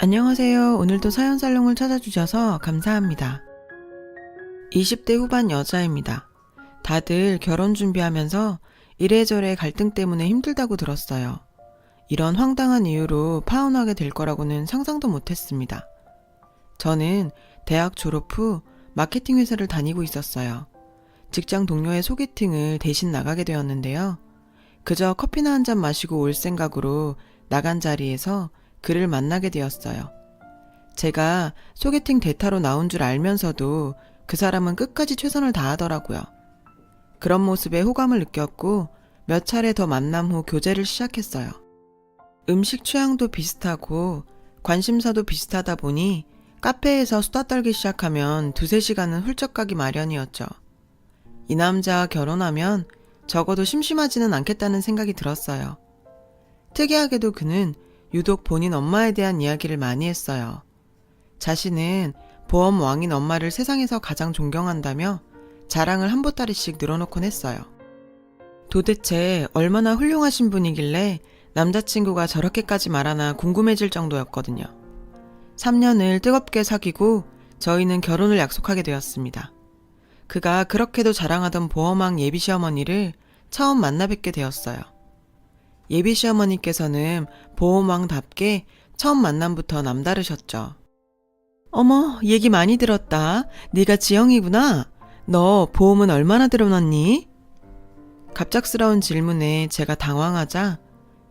안녕하세요. 오늘도 사연살롱을 찾아주셔서 감사합니다. 20대 후반 여자입니다. 다들 결혼 준비하면서 이래저래 갈등 때문에 힘들다고 들었어요. 이런 황당한 이유로 파혼하게 될 거라고는 상상도 못했습니다. 저는 대학 졸업 후 마케팅 회사를 다니고 있었어요. 직장 동료의 소개팅을 대신 나가게 되었는데요. 그저 커피나 한 잔 마시고 올 생각으로 나간 자리에서 그를 만나게 되었어요. 제가 소개팅 대타로 나온 줄 알면서도 그 사람은 끝까지 최선을 다하더라고요. 그런 모습에 호감을 느꼈고 몇 차례 더 만남 후 교제를 시작했어요. 음식 취향도 비슷하고 관심사도 비슷하다 보니 카페에서 수다 떨기 시작하면 2-3시간은 훌쩍 가기 마련이었죠. 이 남자와 결혼하면 적어도 심심하지는 않겠다는 생각이 들었어요. 특이하게도 그는 유독 본인 엄마에 대한 이야기를 많이 했어요. 자신은 보험 왕인 엄마를 세상에서 가장 존경한다며 자랑을 한 보따리씩 늘어놓곤 했어요. 도대체 얼마나 훌륭하신 분이길래 남자친구가 저렇게까지 말하나 궁금해질 정도였거든요. 3년을 뜨겁게 사귀고 저희는 결혼을 약속하게 되었습니다. 그가 그렇게도 자랑하던 보험왕 예비시어머니를 처음 만나 뵙게 되었어요. 예비시어머니께서는 보험왕답게 처음 만남부터 남다르셨죠. 어머, 얘기 많이 들었다. 네가 지영이구나. 너 보험은 얼마나 들어놨니? 갑작스러운 질문에 제가 당황하자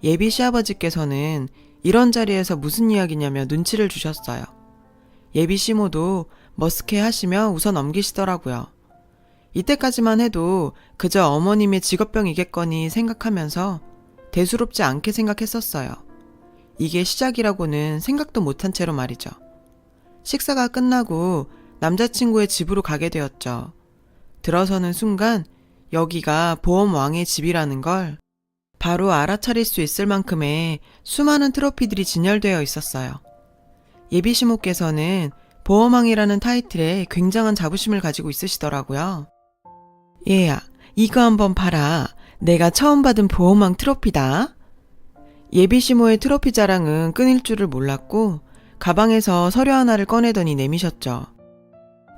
예비 시아버지께서는 이런 자리에서 무슨 이야기냐며 눈치를 주셨어요. 예비 시모도 머쓱해 하시며 웃어 넘기시더라고요. 이때까지만 해도 그저 어머님의 직업병이겠거니 생각하면서 대수롭지 않게 생각했었어요. 이게 시작이라고는 생각도 못한 채로 말이죠. 식사가 끝나고 남자친구의 집으로 가게 되었죠. 들어서는 순간 여기가 보험왕의 집이라는 걸 바로 알아차릴 수 있을 만큼의 수많은 트로피들이 진열되어 있었어요. 예비시모께서는 보험왕이라는 타이틀에 굉장한 자부심을 가지고 있으시더라고요. 얘야, 이거 한번 봐라. 내가 처음 받은 보험왕 트로피다. 예비시모의 트로피 자랑은 끊일 줄을 몰랐고 가방에서 서류 하나를 꺼내더니 내미셨죠.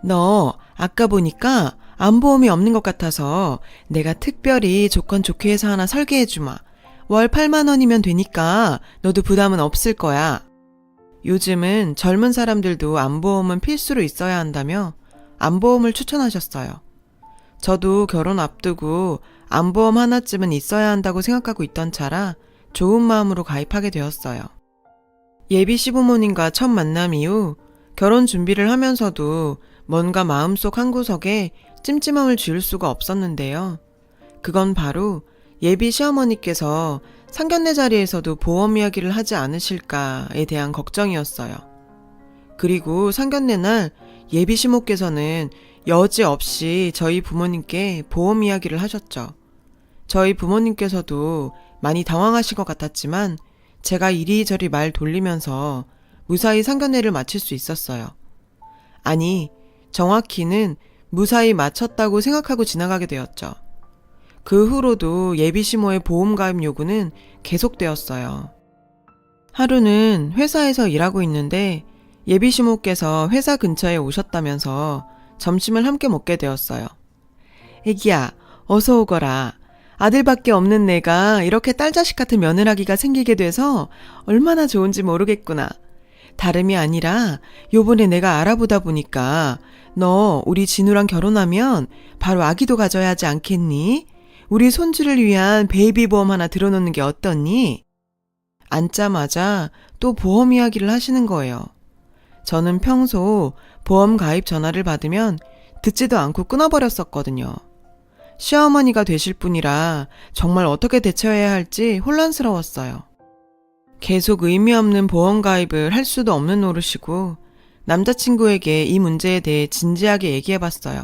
너 아까 보니까 암보험이 없는 것 같아서 내가 특별히 조건 좋게 해서 하나 설계해주마. 월 8만 원이면 되니까 너도 부담은 없을 거야. 요즘은 젊은 사람들도 암보험은 필수로 있어야 한다며 암보험을 추천하셨어요. 저도 결혼 앞두고 암보험 하나쯤은 있어야 한다고 생각하고 있던 차라 좋은 마음으로 가입하게 되었어요. 예비 시부모님과 첫 만남 이후 결혼 준비를 하면서도 뭔가 마음속 한구석에 찜찜함을 지울 수가 없었는데요. 그건 바로 예비 시어머니께서 상견례 자리에서도 보험 이야기를 하지 않으실까에 대한 걱정이었어요. 그리고 상견례 날 예비 시모께서는 여지없이 저희 부모님께 보험 이야기를 하셨죠. 저희 부모님께서도 많이 당황하신 것 같았지만 제가 이리저리 말 돌리면서 무사히 상견례를 마칠 수 있었어요. 아니, 정확히는 무사히 마쳤다고 생각하고 지나가게 되었죠. 그 후로도 예비시모의 보험 가입 요구는 계속되었어요. 하루는 회사에서 일하고 있는데 예비시모께서 회사 근처에 오셨다면서 점심을 함께 먹게 되었어요. 애기야, 어서 오거라. 아들밖에 없는 내가 이렇게 딸자식 같은 며느라기가 생기게 돼서 얼마나 좋은지 모르겠구나. 다름이 아니라 요번에 내가 알아보다 보니까 너 우리 진우랑 결혼하면 바로 아기도 가져야 하지 않겠니? 우리 손주를 위한 베이비 보험 하나 들어놓는 게 어떻니? 앉자마자 또 보험 이야기를 하시는 거예요. 저는 평소 보험 가입 전화를 받으면 듣지도 않고 끊어버렸었거든요. 시어머니가 되실 분이라 정말 어떻게 대처해야 할지 혼란스러웠어요. 계속 의미 없는 보험 가입을 할 수도 없는 노릇이고 남자친구에게 이 문제에 대해 진지하게 얘기해봤어요.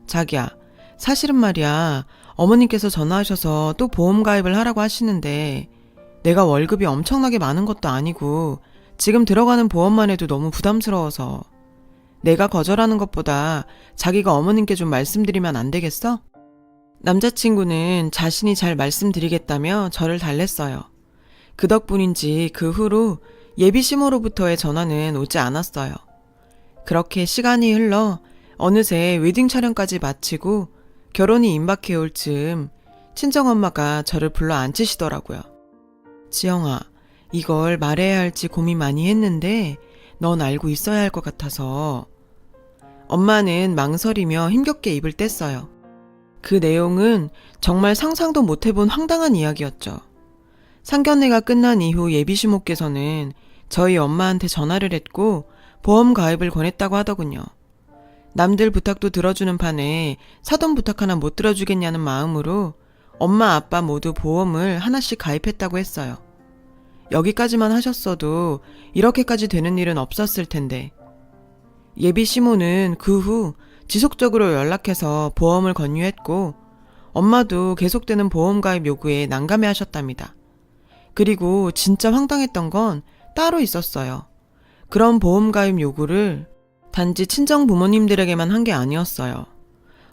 자기야, 사실은 말이야, 어머님께서 전화하셔서 또 보험 가입을 하라고 하시는데 내가 월급이 엄청나게 많은 것도 아니고 지금 들어가는 보험만 해도 너무 부담스러워서 내가 거절하는 것보다 자기가 어머님께 좀 말씀드리면 안 되겠어? 남자친구는 자신이 잘 말씀드리겠다며 저를 달랬어요. 그 덕분인지 그 후로 예비 시모로부터의 전화는 오지 않았어요. 그렇게 시간이 흘러 어느새 웨딩 촬영까지 마치고 결혼이 임박해 올 즈음 친정엄마가 저를 불러 앉히시더라고요. 지영아, 이걸 말해야 할지 고민 많이 했는데 넌 알고 있어야 할 것 같아서. 엄마는 망설이며 힘겹게 입을 뗐어요. 그 내용은 정말 상상도 못 해본 황당한 이야기였죠. 상견례가 끝난 이후 예비시모께서는 저희 엄마한테 전화를 했고 보험 가입을 권했다고 하더군요. 남들 부탁도 들어주는 판에 사돈 부탁 하나 못 들어주겠냐는 마음으로 엄마 아빠 모두 보험을 하나씩 가입했다고 했어요. 여기까지만 하셨어도 이렇게까지 되는 일은 없었을 텐데. 예비 시모는 그 후 지속적으로 연락해서 보험을 권유했고 엄마도 계속되는 보험 가입 요구에 난감해 하셨답니다. 그리고 진짜 황당했던 건 따로 있었어요. 그런 보험 가입 요구를 단지 친정 부모님들에게만 한 게 아니었어요.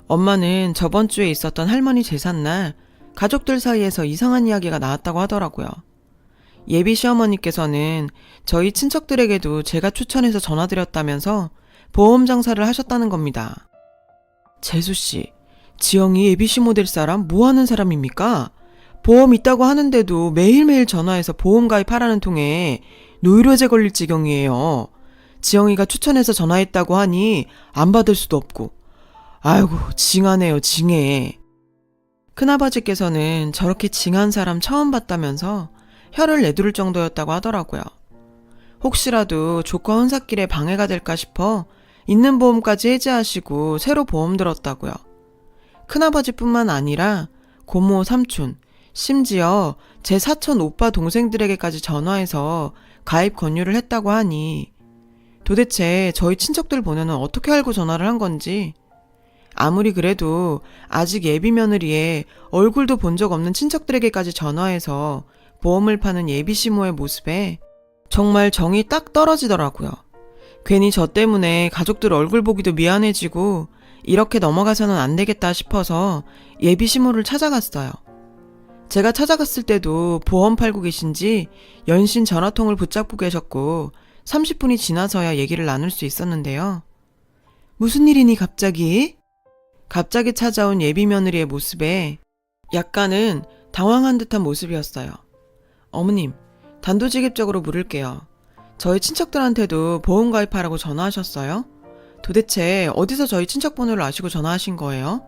엄마는 저번 주에 있었던 할머니 제삿날 가족들 사이에서 이상한 이야기가 나왔다고 하더라고요. 예비 시어머니께서는 저희 친척들에게도 제가 추천해서 전화드렸다면서 보험 장사를 하셨다는 겁니다. 재수씨, 지영이 예비시 모델 사람 뭐 하는 사람입니까? 보험 있다고 하는데도 매일매일 전화해서 보험 가입하라는 통에 노이로제 걸릴 지경이에요. 지영이가 추천해서 전화했다고 하니 안 받을 수도 없고. 아이고, 징하네요, 징해. 큰아버지께서는 저렇게 징한 사람 처음 봤다면서 혀를 내두를 정도였다고 하더라고요. 혹시라도 조카 혼사길에 방해가 될까 싶어 있는 보험까지 해지하시고 새로 보험 들었다고요. 큰아버지뿐만 아니라 고모, 삼촌, 심지어 제 사촌 오빠 동생들에게까지 전화해서 가입 권유를 했다고 하니 도대체 저희 친척들 번호는 어떻게 알고 전화를 한 건지. 아무리 그래도 아직 예비 며느리에 얼굴도 본 적 없는 친척들에게까지 전화해서 보험을 파는 예비 시모의 모습에 정말 정이 딱 떨어지더라고요. 괜히 저 때문에 가족들 얼굴 보기도 미안해지고 이렇게 넘어가서는 안 되겠다 싶어서 예비 시모를 찾아갔어요. 제가 찾아갔을 때도 보험 팔고 계신지 연신 전화통을 붙잡고 계셨고 30분이 지나서야 얘기를 나눌 수 있었는데요. 무슨 일이니 갑자기? 갑자기 찾아온 예비 며느리의 모습에 약간은 당황한 듯한 모습이었어요. 어머님, 단도직입적으로 물을게요. 저희 친척들한테도 보험 가입하라고 전화하셨어요? 도대체 어디서 저희 친척 번호를 아시고 전화하신 거예요?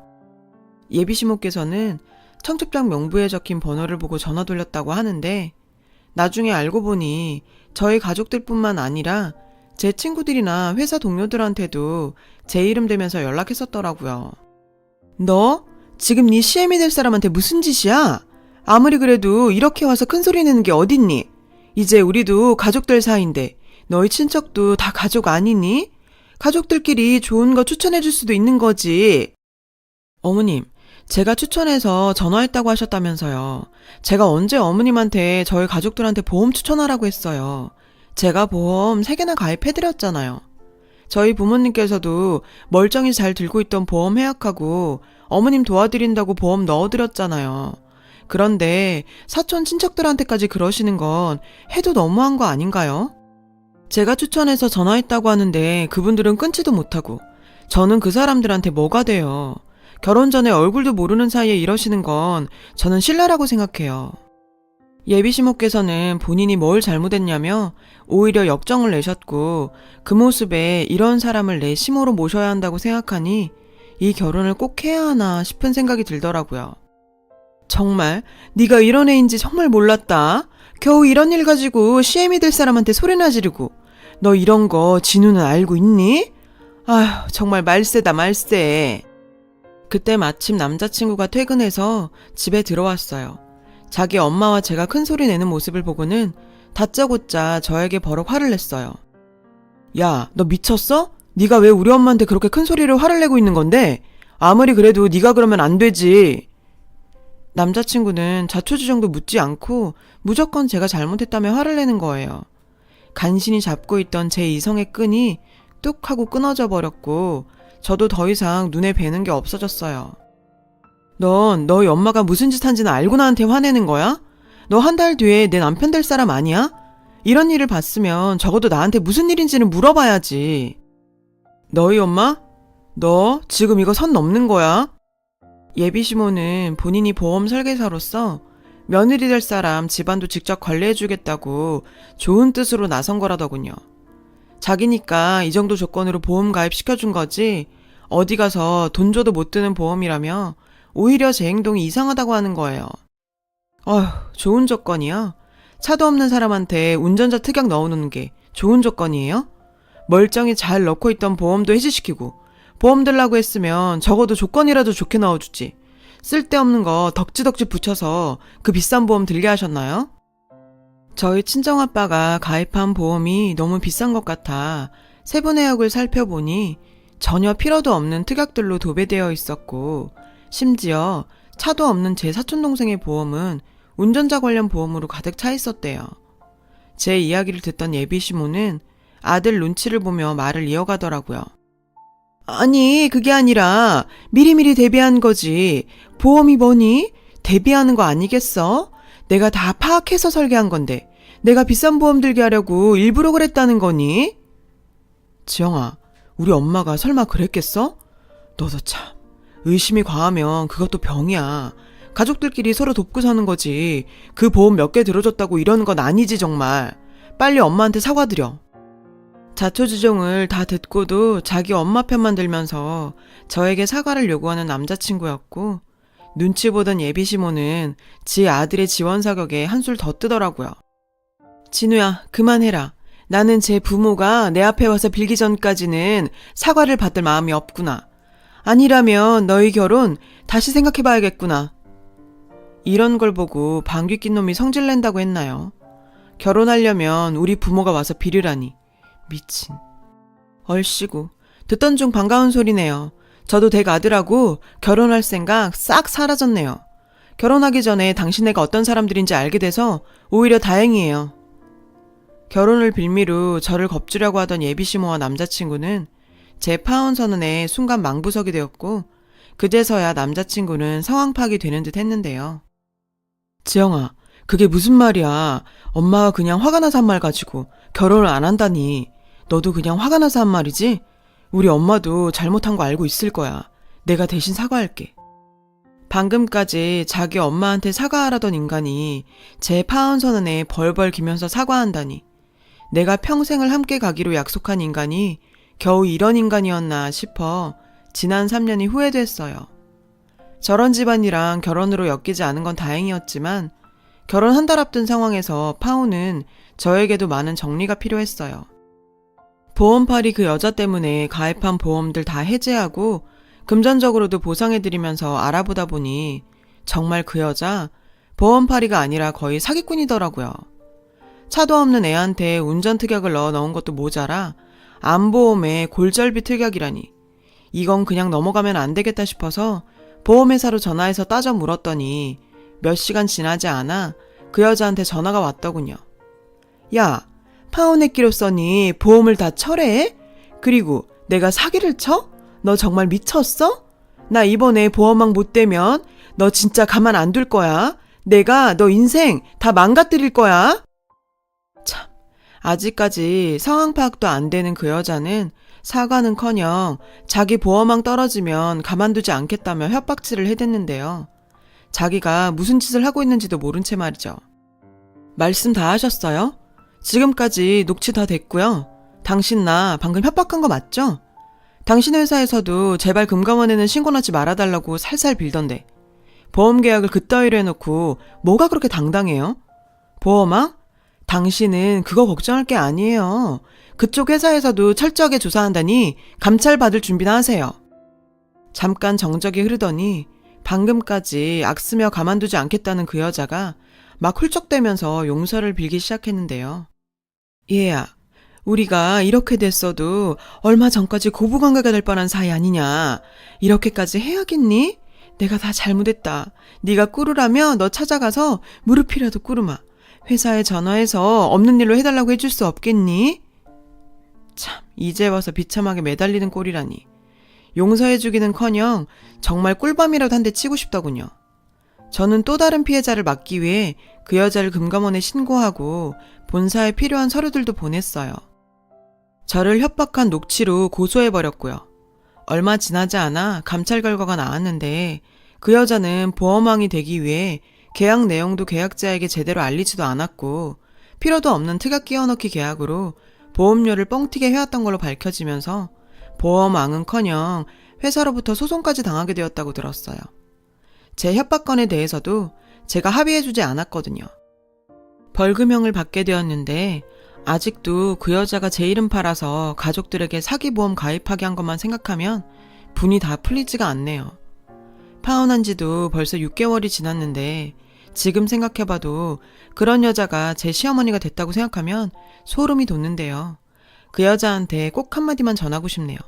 예비 시모께서는 청첩장 명부에 적힌 번호를 보고 전화 돌렸다고 하는데 나중에 알고 보니 저희 가족들뿐만 아니라 제 친구들이나 회사 동료들한테도 제 이름 대면서 연락했었더라고요. 너? 지금 네 CM이 될 사람한테 무슨 짓이야? 아무리 그래도 이렇게 와서 큰소리 내는 게 어딨니? 이제 우리도 가족들 사이인데 너희 친척도 다 가족 아니니? 가족들끼리 좋은 거 추천해줄 수도 있는 거지. 어머님, 제가 추천해서 전화했다고 하셨다면서요. 제가 언제 어머님한테 저희 가족들한테 보험 추천하라고 했어요. 제가 보험 3개나 가입해드렸잖아요. 저희 부모님께서도 멀쩡히 잘 들고 있던 보험 해약하고 어머님 도와드린다고 보험 넣어드렸잖아요. 그런데 사촌 친척들한테까지 그러시는 건 해도 너무한 거 아닌가요? 제가 추천해서 전화했다고 하는데 그분들은 끊지도 못하고 저는 그 사람들한테 뭐가 돼요. 결혼 전에 얼굴도 모르는 사이에 이러시는 건 저는 신뢰라고 생각해요. 예비 시모께서는 본인이 뭘 잘못했냐며 오히려 역정을 내셨고 그 모습에 이런 사람을 내 시모로 모셔야 한다고 생각하니 이 결혼을 꼭 해야 하나 싶은 생각이 들더라고요. 정말 네가 이런 애인지 정말 몰랐다. 겨우 이런 일 가지고 CM이 될 사람한테 소리나 지르고 너 이런 거 진우는 알고 있니? 아휴, 정말 말세다 말세. 그때 마침 남자친구가 퇴근해서 집에 들어왔어요. 자기 엄마와 제가 큰 소리 내는 모습을 보고는 다짜고짜 저에게 버럭 화를 냈어요. 야, 너 미쳤어? 네가 왜 우리 엄마한테 그렇게 큰 소리를 화를 내고 있는 건데? 아무리 그래도 네가 그러면 안 되지. 남자친구는 자초지종도 묻지 않고 무조건 제가 잘못했다며 화를 내는 거예요. 간신히 잡고 있던 제 이성의 끈이 뚝 하고 끊어져 버렸고 저도 더 이상 눈에 뵈는 게 없어졌어요. 넌 너희 엄마가 무슨 짓 한지는 알고 나한테 화내는 거야? 너 한 달 뒤에 내 남편 될 사람 아니야? 이런 일을 봤으면 적어도 나한테 무슨 일인지는 물어봐야지. 너희 엄마? 너 지금 이거 선 넘는 거야? 예비시모는 본인이 보험 설계사로서 며느리 될 사람 집안도 직접 관리해주겠다고 좋은 뜻으로 나선 거라더군요. 자기니까 이 정도 조건으로 보험 가입시켜준 거지 어디 가서 돈 줘도 못 드는 보험이라며 오히려 제 행동이 이상하다고 하는 거예요. 어휴, 좋은 조건이야? 차도 없는 사람한테 운전자 특약 넣어놓는 게 좋은 조건이에요? 멀쩡히 잘 넣고 있던 보험도 해지시키고 보험 들라고 했으면 적어도 조건이라도 좋게 넣어주지. 쓸데없는 거 덕지덕지 붙여서 그 비싼 보험 들게 하셨나요? 저희 친정아빠가 가입한 보험이 너무 비싼 것 같아 세부 내역을 살펴보니 전혀 필요도 없는 특약들로 도배되어 있었고 심지어 차도 없는 제 사촌동생의 보험은 운전자 관련 보험으로 가득 차 있었대요. 제 이야기를 듣던 예비시모는 아들 눈치를 보며 말을 이어가더라고요. 아니, 그게 아니라 미리미리 대비한 거지. 보험이 뭐니? 대비하는 거 아니겠어? 내가 다 파악해서 설계한 건데 내가 비싼 보험 들게 하려고 일부러 그랬다는 거니? 지영아, 우리 엄마가 설마 그랬겠어? 너도 참, 의심이 과하면 그것도 병이야. 가족들끼리 서로 돕고 사는 거지. 그 보험 몇 개 들어줬다고 이러는 건 아니지 정말. 빨리 엄마한테 사과드려. 자초지종을 다 듣고도 자기 엄마 편만 들면서 저에게 사과를 요구하는 남자친구였고 눈치 보던 예비시모는 지 아들의 지원 사격에 한술 더 뜨더라고요. 진우야, 그만해라. 나는 제 부모가 내 앞에 와서 빌기 전까지는 사과를 받을 마음이 없구나. 아니라면 너희 결혼 다시 생각해봐야겠구나. 이런 걸 보고 방귀 낀 놈이 성질낸다고 했나요? 결혼하려면 우리 부모가 와서 빌으라니. 미친. 얼씨구. 듣던 중 반가운 소리네요. 저도 댁 아들하고 결혼할 생각 싹 사라졌네요. 결혼하기 전에 당신네가 어떤 사람들인지 알게 돼서 오히려 다행이에요. 결혼을 빌미로 저를 겁주려고 하던 예비시모와 남자친구는 제 파혼 선언에 순간 망부석이 되었고 그제서야 남자친구는 상황 파악이 되는 듯 했는데요. 지영아, 그게 무슨 말이야. 엄마가 그냥 화가 나서 한 말 가지고 결혼을 안 한다니. 너도 그냥 화가 나서 한 말이지? 우리 엄마도 잘못한 거 알고 있을 거야. 내가 대신 사과할게. 방금까지 자기 엄마한테 사과하라던 인간이 제 파혼 선언에 벌벌 기면서 사과한다니. 내가 평생을 함께 가기로 약속한 인간이 겨우 이런 인간이었나 싶어 지난 3년이 후회됐어요. 저런 집안이랑 결혼으로 엮이지 않은 건 다행이었지만 결혼 한 달 앞둔 상황에서 파혼은 저에게도 많은 정리가 필요했어요. 보험팔이 그 여자 때문에 가입한 보험들 다 해제하고 금전적으로도 보상해드리면서 알아보다 보니 정말 그 여자 보험팔이가 아니라 거의 사기꾼이더라고요. 차도 없는 애한테 운전 특약을 넣은 것도 모자라 암보험에 골절비 특약이라니. 이건 그냥 넘어가면 안 되겠다 싶어서 보험회사로 전화해서 따져 물었더니 몇 시간 지나지 않아 그 여자한테 전화가 왔더군요. 야, 파혼했기로 써니 보험을 다 철회해? 그리고 내가 사기를 쳐? 너 정말 미쳤어? 나 이번에 보험왕 못 되면 너 진짜 가만 안 둘 거야. 내가 너 인생 다 망가뜨릴 거야. 참, 아직까지 상황 파악도 안 되는 그 여자는 사과는커녕 자기 보험왕 떨어지면 가만두지 않겠다며 협박질을 해댔는데요. 자기가 무슨 짓을 하고 있는지도 모른 채 말이죠. 말씀 다 하셨어요? 지금까지 녹취 다 됐고요. 당신 나 방금 협박한 거 맞죠? 당신 회사에서도 제발 금감원에는 신고하지 말아달라고 살살 빌던데 보험 계약을 그따위로 해놓고 뭐가 그렇게 당당해요? 보험아? 당신은 그거 걱정할 게 아니에요. 그쪽 회사에서도 철저하게 조사한다니 감찰 받을 준비나 하세요. 잠깐 정적이 흐르더니 방금까지 악쓰며 가만두지 않겠다는 그 여자가 막 훌쩍대면서 용서를 빌기 시작했는데요. 얘야, 우리가 이렇게 됐어도 얼마 전까지 고부관계가 될 뻔한 사이 아니냐. 이렇게까지 해야겠니? 내가 다 잘못했다. 네가 꿇으라며 너 찾아가서 무릎이라도 꿇으마. 회사에 전화해서 없는 일로 해달라고 해줄 수 없겠니? 참, 이제 와서 비참하게 매달리는 꼴이라니. 용서해주기는커녕 정말 꿀밤이라도 한 대 치고 싶더군요. 저는 또 다른 피해자를 막기 위해 그 여자를 금감원에 신고하고 본사에 필요한 서류들도 보냈어요. 저를 협박한 녹취로 고소해버렸고요. 얼마 지나지 않아 감찰 결과가 나왔는데 그 여자는 보험왕이 되기 위해 계약 내용도 계약자에게 제대로 알리지도 않았고 필요도 없는 특약 끼워넣기 계약으로 보험료를 뻥튀게 해왔던 걸로 밝혀지면서 보험왕은커녕 회사로부터 소송까지 당하게 되었다고 들었어요. 제 협박건에 대해서도 제가 합의해주지 않았거든요. 벌금형을 받게 되었는데 아직도 그 여자가 제 이름 팔아서 가족들에게 사기보험 가입하게 한 것만 생각하면 분이 다 풀리지가 않네요. 파혼한 지도 벌써 6개월이 지났는데 지금 생각해봐도 그런 여자가 제 시어머니가 됐다고 생각하면 소름이 돋는데요. 그 여자한테 꼭 한마디만 전하고 싶네요.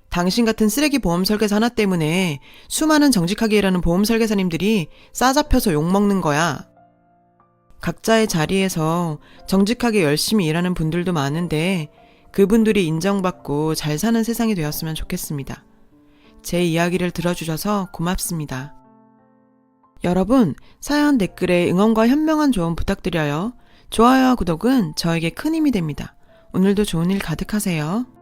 당신 같은 쓰레기 보험 설계사 하나 때문에 수많은 정직하게 일하는 보험 설계사님들이 싸잡혀서 욕먹는 거야. 각자의 자리에서 정직하게 열심히 일하는 분들도 많은데 그분들이 인정받고 잘 사는 세상이 되었으면 좋겠습니다. 제 이야기를 들어주셔서 고맙습니다. 여러분, 사연 댓글에 응원과 현명한 조언 부탁드려요. 좋아요와 구독은 저에게 큰 힘이 됩니다. 오늘도 좋은 일 가득하세요.